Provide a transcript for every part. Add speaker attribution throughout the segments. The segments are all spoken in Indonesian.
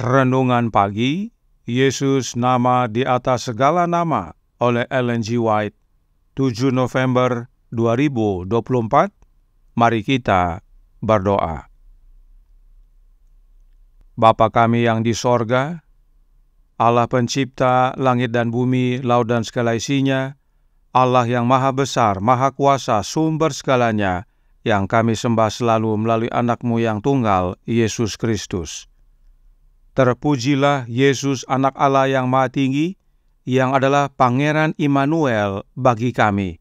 Speaker 1: Renungan Pagi, Yesus nama di atas segala nama oleh Ellen G. White, 7 November 2024. Mari kita berdoa. Bapa kami yang di sorga, Allah pencipta langit dan bumi, laut dan segala isinya, Allah yang maha besar, maha kuasa, sumber segalanya, yang kami sembah selalu melalui anak-Mu yang tunggal, Yesus Kristus. Terpujilah Yesus, anak Allah yang maha tinggi, yang adalah Pangeran Immanuel bagi kami.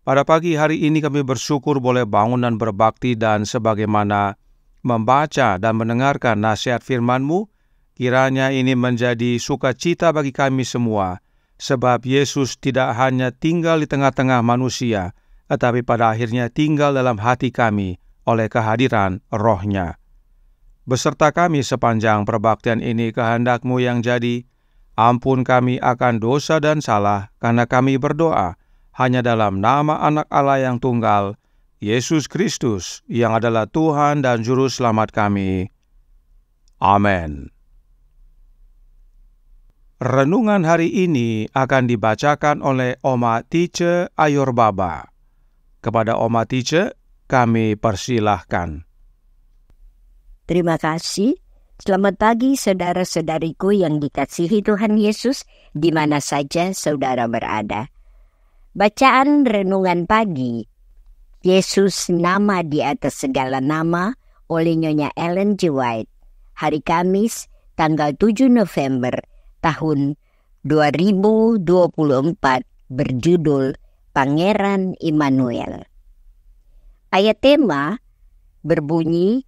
Speaker 1: Pada pagi hari ini kami bersyukur boleh bangun dan berbakti, dan sebagaimana membaca dan mendengarkan nasihat firman-Mu, kiranya ini menjadi sukacita bagi kami semua, sebab Yesus tidak hanya tinggal di tengah-tengah manusia, tetapi pada akhirnya tinggal dalam hati kami oleh kehadiran Roh-Nya. Beserta kami sepanjang perbaktian ini kehendak-Mu yang jadi, ampun kami akan dosa dan salah, karena kami berdoa hanya dalam nama Anak Allah yang tunggal, Yesus Kristus, yang adalah Tuhan dan Juru Selamat kami. Amin. Renungan hari ini akan dibacakan oleh Oma Tice Ayorbaba. Kepada Oma Tice, kami persilahkan.
Speaker 2: Terima kasih. Selamat pagi saudara-saudariku yang dikasihi Tuhan Yesus, di mana saja saudara berada. Bacaan renungan pagi, Yesus nama di atas segala nama, oleh Nyonya Ellen G. White, hari Kamis, tanggal 7 November tahun 2024, berjudul Pangeran Immanuel. Ayat tema berbunyi,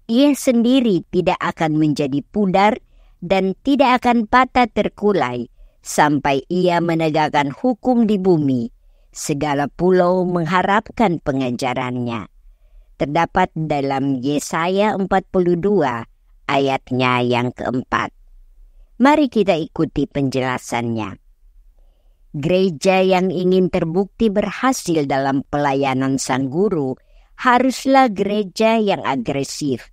Speaker 2: Ia sendiri tidak akan menjadi pudar dan tidak akan patah terkulai sampai Ia menegakkan hukum di bumi. Segala pulau mengharapkan pengajarannya. Terdapat dalam Yesaya 42 ayatnya yang keempat. Mari kita ikuti penjelasannya. Gereja yang ingin terbukti berhasil dalam pelayanan Sang Guru haruslah gereja yang agresif.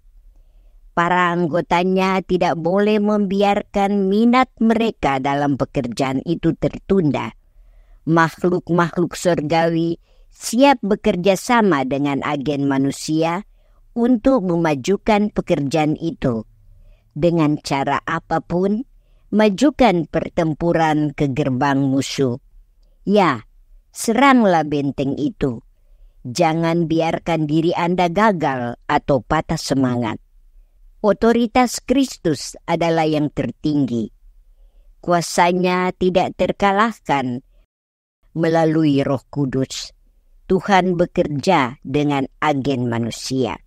Speaker 2: Para anggotanya tidak boleh membiarkan minat mereka dalam pekerjaan itu tertunda. Makhluk-makhluk surgawi siap bekerja sama dengan agen manusia untuk memajukan pekerjaan itu. Dengan cara apapun, majukan pertempuran ke gerbang musuh. Ya, seranglah benteng itu. Jangan biarkan diri Anda gagal atau patah semangat. Otoritas Kristus adalah yang tertinggi. Kuasanya tidak terkalahkan melalui Roh Kudus. Tuhan bekerja dengan agen manusia.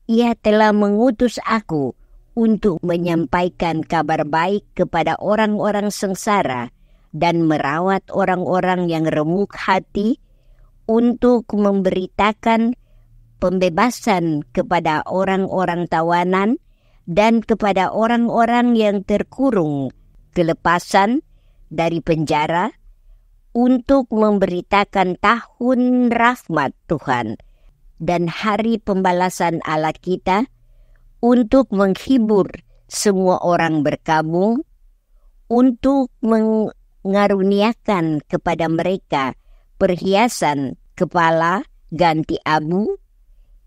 Speaker 2: Ia telah mengutus aku untuk menyampaikan kabar baik kepada orang-orang sengsara dan merawat orang-orang yang remuk hati, untuk memberitakan pembebasan kepada orang-orang tawanan dan kepada orang-orang yang terkurung kelepasan dari penjara, untuk memberitakan tahun rahmat Tuhan dan hari pembalasan Allah kita, untuk menghibur semua orang berkabung, untuk mengaruniakan kepada mereka perhiasan kepala ganti abu,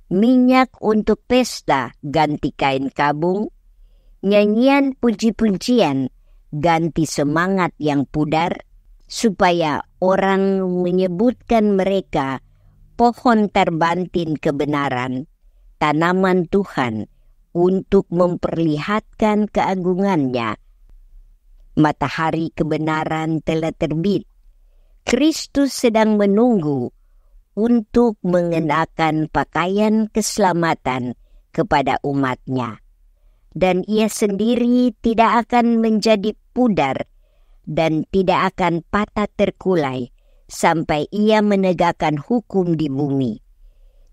Speaker 2: minyak untuk pesta ganti kain kabung, nyanyian puji-pujian ganti semangat yang pudar, supaya orang menyebutkan mereka pohon terbantin kebenaran, tanaman Tuhan, untuk memperlihatkan keagungannya. Matahari kebenaran telah terbit. Kristus sedang menunggu untuk mengenakan pakaian keselamatan kepada umat-Nya. Dan Ia sendiri tidak akan menjadi pudar dan tidak akan patah terkulai sampai Ia menegakkan hukum di bumi.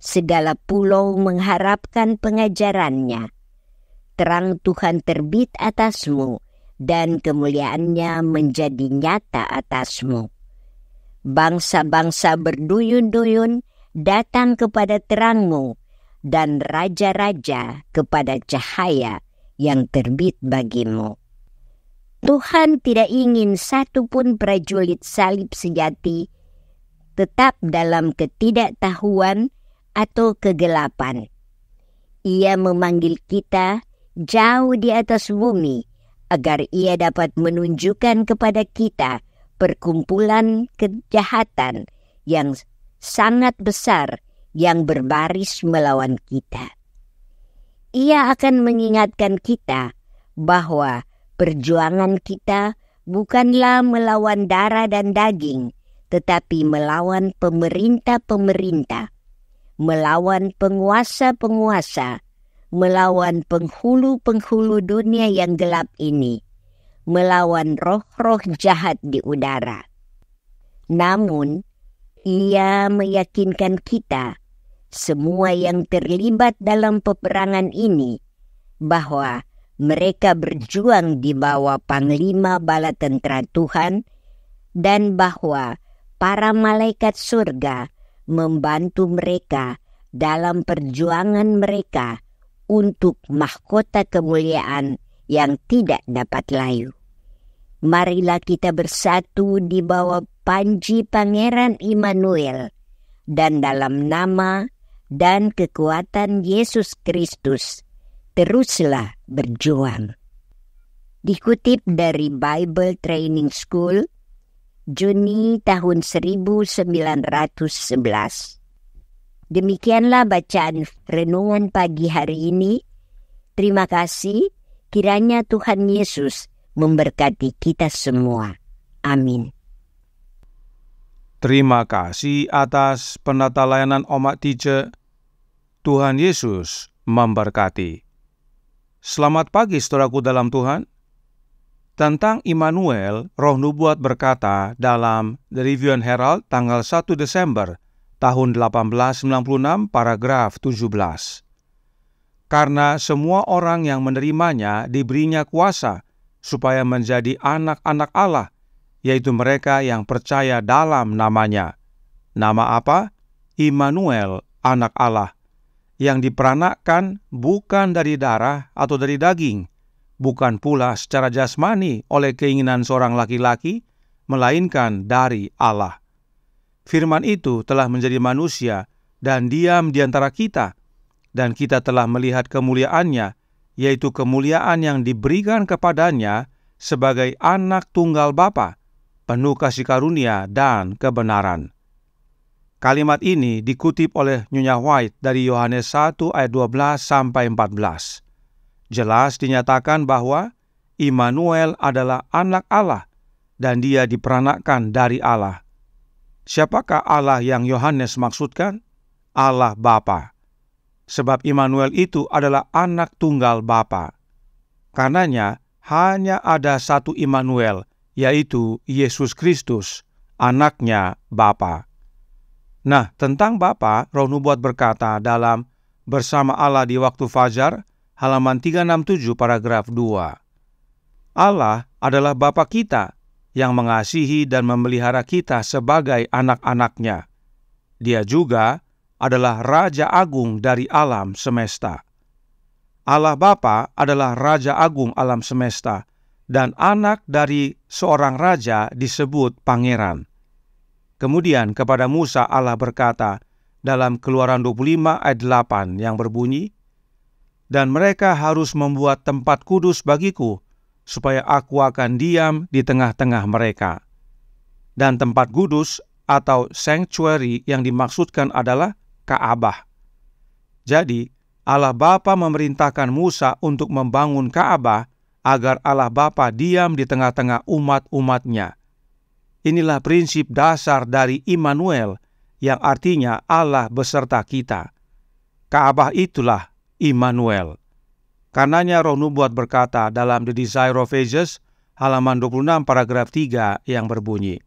Speaker 2: Segala pulau mengharapkan pengajarannya. Terang Tuhan terbit atasmu, dan kemuliaannya menjadi nyata atasmu. Bangsa-bangsa berduyun-duyun datang kepada terangmu, dan raja-raja kepada cahaya yang terbit bagimu. Tuhan tidak ingin satu pun prajurit salib sejati tetap dalam ketidaktahuan atau kegelapan. Ia memanggil kita jauh di atas bumi agar ia dapat menunjukkan kepada kita perkumpulan kejahatan yang sangat besar yang berbaris melawan kita. Ia akan mengingatkan kita bahwa perjuangan kita bukanlah melawan darah dan daging, tetapi melawan pemerintah-pemerintah, melawan penguasa-penguasa, melawan penghulu-penghulu dunia yang gelap ini, melawan roh-roh jahat di udara. Namun, ia meyakinkan kita, semua yang terlibat dalam peperangan ini, bahwa mereka berjuang di bawah panglima bala tentara Tuhan, dan bahwa para malaikat surga membantu mereka dalam perjuangan mereka untuk mahkota kemuliaan yang tidak dapat layu. Marilah kita bersatu di bawah panji Pangeran Immanuel dan dalam nama dan kekuatan Yesus Kristus teruslah berjuang. Dikutip dari Bible Training School, Juni tahun 1911. Demikianlah bacaan renungan pagi hari ini. Terima kasih. Kiranya Tuhan Yesus memberkati kita semua. Amin.
Speaker 1: Terima kasih atas penata layanan Omak Tice. Tuhan Yesus memberkati. Selamat pagi saudaraku dalam Tuhan. Tentang Immanuel, Roh Nubuat berkata dalam The Review and Herald tanggal 1 Desember tahun 1896 paragraf 17. Karena semua orang yang menerimanya diberinya kuasa supaya menjadi anak-anak Allah, yaitu mereka yang percaya dalam namanya. Nama apa? Immanuel, anak Allah, yang diperanakkan bukan dari darah atau dari daging, bukan pula secara jasmani oleh keinginan seorang laki-laki, melainkan dari Allah. Firman itu telah menjadi manusia dan diam di antara kita, dan kita telah melihat kemuliaannya, yaitu kemuliaan yang diberikan kepadanya sebagai anak tunggal Bapa, penuh kasih karunia dan kebenaran. Kalimat ini dikutip oleh Nyonya White dari Yohanes 1 ayat 12 sampai 14. Jelas dinyatakan bahwa Immanuel adalah anak Allah dan dia diperanakkan dari Allah. Siapakah Allah yang Yohanes maksudkan? Allah Bapa. Sebab Immanuel itu adalah anak tunggal Bapa. Karenanya hanya ada satu Immanuel, yaitu Yesus Kristus, anaknya Bapa. Nah, tentang Bapa, Roh Nubuat berkata dalam Bersama Allah di Waktu Fajar, halaman 367 paragraf 2. Allah adalah Bapa kita yang mengasihi dan memelihara kita sebagai anak-anaknya. Dia juga adalah Raja Agung dari alam semesta. Allah Bapa adalah Raja Agung alam semesta, dan anak dari seorang raja disebut pangeran. Kemudian kepada Musa Allah berkata dalam Keluaran 25 ayat 8 yang berbunyi, "Dan mereka harus membuat tempat kudus bagiku, supaya aku akan diam di tengah-tengah mereka." Dan tempat kudus atau sanctuary yang dimaksudkan adalah Ka'bah. Jadi, Allah Bapa memerintahkan Musa untuk membangun Ka'bah agar Allah Bapa diam di tengah-tengah umat-umatnya. Inilah prinsip dasar dari Immanuel, yang artinya Allah beserta kita. Ka'bah itulah Immanuel. Karenanya Roh Nubuat berkata dalam The Desire of Ages, halaman 26 paragraf 3 yang berbunyi,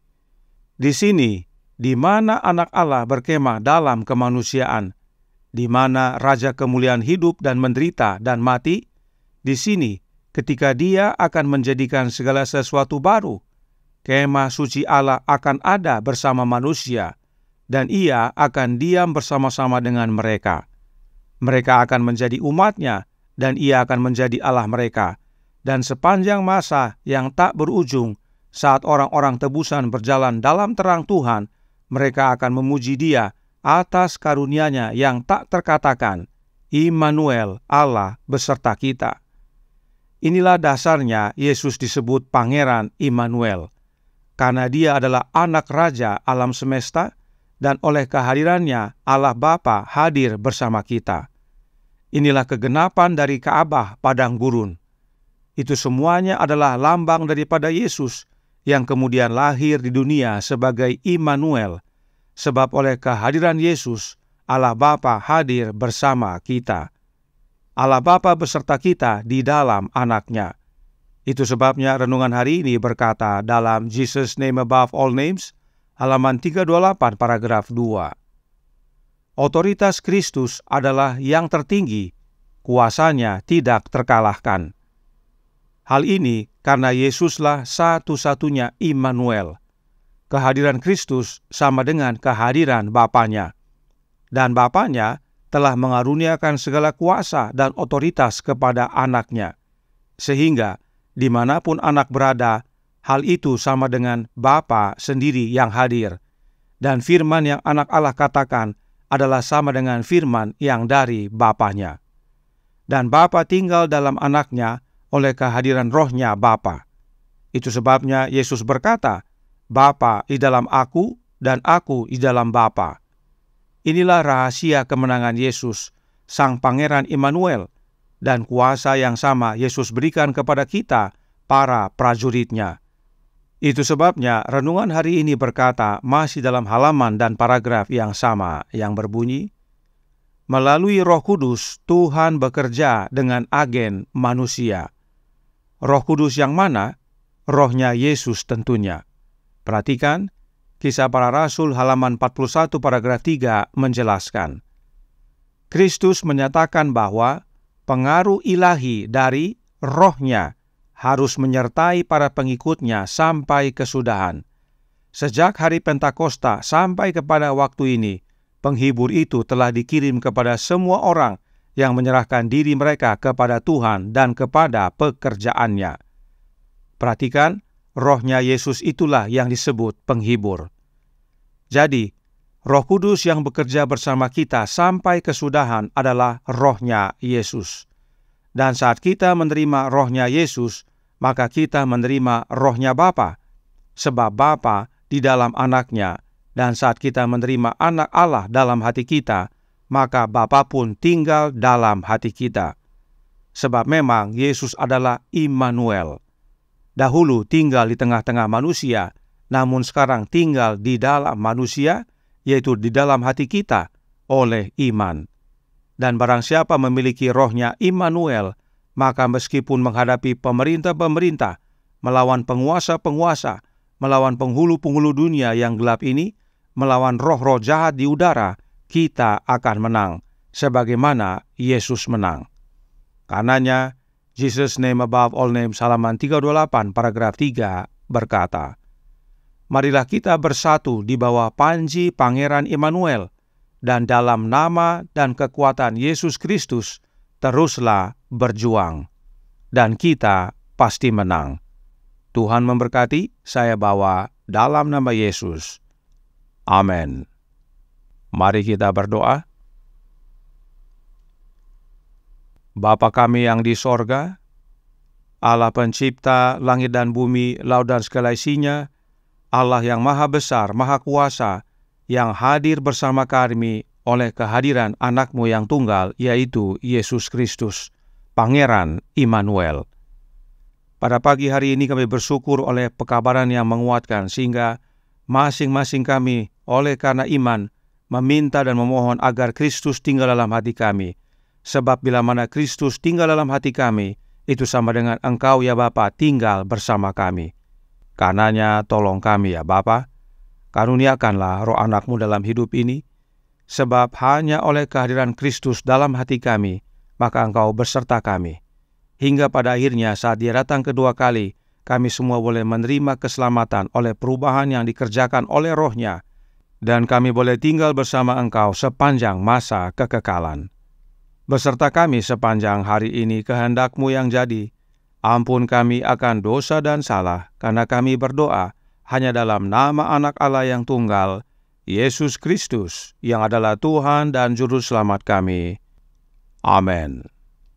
Speaker 1: "Di sini, di mana anak Allah berkemah dalam kemanusiaan, di mana Raja kemuliaan hidup dan menderita dan mati, di sini ketika Dia akan menjadikan segala sesuatu baru, kemah suci Allah akan ada bersama manusia, dan Ia akan diam bersama-sama dengan mereka. Mereka akan menjadi umat-Nya, dan Ia akan menjadi Allah mereka. Dan sepanjang masa yang tak berujung, saat orang-orang tebusan berjalan dalam terang Tuhan, mereka akan memuji Dia atas karunia-Nya yang tak terkatakan, Immanuel, Allah beserta kita. Inilah dasarnya Yesus disebut Pangeran Immanuel, karena Dia adalah anak Raja alam semesta, dan oleh kehadirannya Allah Bapa hadir bersama kita. Inilah kegenapan dari Ka'bah padang gurun. Itu semuanya adalah lambang daripada Yesus yang kemudian lahir di dunia sebagai Immanuel, sebab oleh kehadiran Yesus, Allah Bapa hadir bersama kita. Allah Bapa beserta kita di dalam Anak-Nya. Itu sebabnya renungan hari ini berkata dalam Jesus Name Above All Names, halaman 328 paragraf 2. Otoritas Kristus adalah yang tertinggi, kuasanya tidak terkalahkan. Hal ini karena Yesuslah satu-satunya Immanuel. Kehadiran Kristus sama dengan kehadiran Bapanya. Dan Bapanya telah mengaruniakan segala kuasa dan otoritas kepada Anak-Nya. Sehingga dimanapun anak berada, hal itu sama dengan Bapa sendiri yang hadir. Dan firman yang anak Allah katakan adalah sama dengan firman yang dari Bapanya. Dan Bapa tinggal dalam Anak-Nya oleh kehadiran Roh-Nya Bapa. Itu sebabnya Yesus berkata, Bapa di dalam aku dan aku di dalam Bapa. Inilah rahasia kemenangan Yesus, Sang Pangeran Immanuel, dan kuasa yang sama Yesus berikan kepada kita, para prajurit-Nya. Itu sebabnya renungan hari ini berkata masih dalam halaman dan paragraf yang sama yang berbunyi, melalui Roh Kudus Tuhan bekerja dengan agen manusia. Roh Kudus yang mana? Roh-Nya Yesus tentunya. Perhatikan, Kisah Para Rasul halaman 41 paragraf 3 menjelaskan. Kristus menyatakan bahwa pengaruh ilahi dari Roh-Nya harus menyertai para pengikutnya sampai kesudahan. Sejak hari Pentakosta sampai kepada waktu ini, penghibur itu telah dikirim kepada semua orang yang menyerahkan diri mereka kepada Tuhan dan kepada pekerjaannya. Perhatikan, Roh-Nya Yesus itulah yang disebut penghibur. Jadi, Roh Kudus yang bekerja bersama kita sampai kesudahan adalah Roh-Nya Yesus. Dan saat kita menerima Roh-Nya Yesus, maka kita menerima Roh-Nya Bapa, sebab Bapa di dalam Anak-Nya, dan saat kita menerima Anak Allah dalam hati kita, maka Bapa pun tinggal dalam hati kita. Sebab memang Yesus adalah Immanuel. Dahulu tinggal di tengah-tengah manusia, namun sekarang tinggal di dalam manusia, yaitu di dalam hati kita, oleh iman. Dan barang siapa memiliki Roh-Nya Immanuel, maka meskipun menghadapi pemerintah-pemerintah, melawan penguasa-penguasa, melawan penghulu-penghulu dunia yang gelap ini, melawan roh-roh jahat di udara, kita akan menang, sebagaimana Yesus menang. Karenanya, Jesus Name Above All Names halaman 328 paragraf 3 berkata, marilah kita bersatu di bawah panji Pangeran Immanuel, dan dalam nama dan kekuatan Yesus Kristus, teruslah berjuang, dan kita pasti menang. Tuhan memberkati, saya bawa dalam nama Yesus. Amin. Mari kita berdoa. Bapa kami yang di sorga, Allah pencipta langit dan bumi, laut dan segala isinya, Allah yang maha besar, maha kuasa, yang hadir bersama kami oleh kehadiran Anak-Mu yang tunggal, yaitu Yesus Kristus, Pangeran Immanuel. Pada pagi hari ini kami bersyukur oleh pekabaran yang menguatkan, sehingga masing-masing kami oleh karena iman meminta dan memohon agar Kristus tinggal dalam hati kami. Sebab bila mana Kristus tinggal dalam hati kami, itu sama dengan Engkau ya Bapa tinggal bersama kami. Karenanya tolong kami ya Bapa, karuniakanlah roh Anak-Mu dalam hidup ini, sebab hanya oleh kehadiran Kristus dalam hati kami, maka Engkau beserta kami. Hingga pada akhirnya saat Dia datang kedua kali, kami semua boleh menerima keselamatan oleh perubahan yang dikerjakan oleh Roh-Nya, dan kami boleh tinggal bersama Engkau sepanjang masa kekekalan. beserta kami sepanjang hari ini kehendak-Mu yang jadi. Ampun kami akan dosa dan salah, karena kami berdoa hanya dalam nama Anak Allah yang tunggal, Yesus Kristus, yang adalah Tuhan dan Juru Selamat kami. Amin.